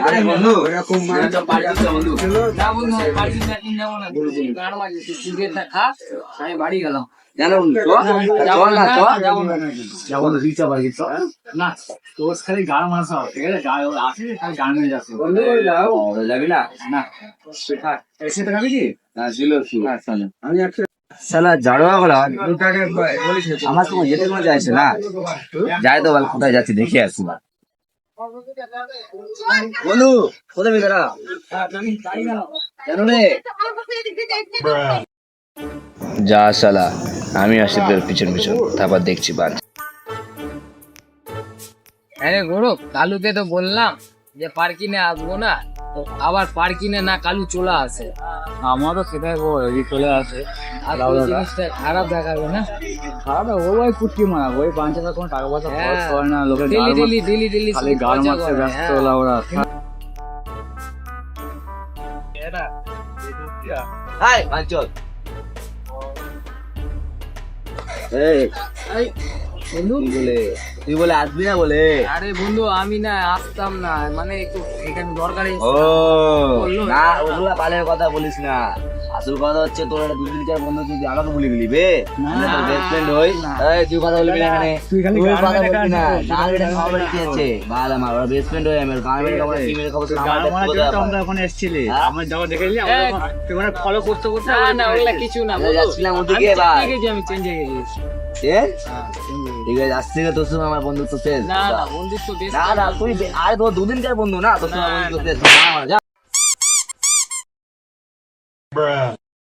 আরে বন্ধু এরকম তো পার্টি তো বন্ধু না বন্ধু পার্টি ম্যাটিং যাবো না গান মাঝে সিগারেটটা খা আমি বাড়ি গেলাম জানো বন্ধু যাবো না যাবো না যাবো না রিচা বাড়ি তো না তোর খালি গান মাছ হবে ঠিক আছে গান আছে খালি গান মেরে যাচ্ছে বন্ধু যাও যাবি না না এসে তো খাবি কি না ছিল আচ্ছা আমি একটা শালা জাড়োয়া গুলা আমার সময় যেতে মনে যাচ্ছে না যাই তো বল কোথায় যাচ্ছি দেখে আসি না বন্ধু কোথায় বিদারা জানো রে যা শালা আমি আসি তোর পিছন পিছন তারপর দেখছি বাদ আরে গৌরব কালুকে তো বললাম যে পার্কিনে আসবো না তো আবার পার্কিনে না কালু চলে আসে আমারও সেটাই চলে আসে আর ওই জিনিসটা খারাপ দেখাবে না খারাপ ওই পুটকি মারা ওই বাঞ্চাটা কোনো টাকা পয়সা খরচ করে না লোকে ডেলি খালি গাল মারতে ব্যস্ত হলো ওরা হাই বাঞ্চল এই বন্ধু বলে তুই বলে আসবি না বলে আরে বন্ধু আমি না আসতাম না মানে একটু এখানে দরকারি ও না ওগুলা পালের কথা বলিস না আসল কথা হচ্ছে তোর একটা দুদিন চার বন্ধু তুই আমাকে বলে গেলি বে তোর বেস্ট ফ্রেন্ড হই এই তুই কথা বলবি না এখানে তুই খালি তুই গান কথা মেরে বলবি না কাজ না এটা খবর কি আছে বাল আমার ওরা বেস্ট ফ্রেন্ড হই আমার গান মেরে খবর কি মেরে খবর আমরা ওখানে এসেছিলি আমার যখন দেখে নিলি তুই মানে ফলো করতে করতে না ওগুলা কিছু না যাচ্ছিলাম ওদিকে বা আমি চেঞ্জ হয়ে গেছি ঠিক আছে আজ থেকে তোর সঙ্গে আমার বন্ধুত্ব শেষ না না বন্ধুত্ব বেশ না না তুই আরে তোর দুদিন চার বন্ধু না তোর সঙ্গে আমার বন্ধুত্ব শেষ যা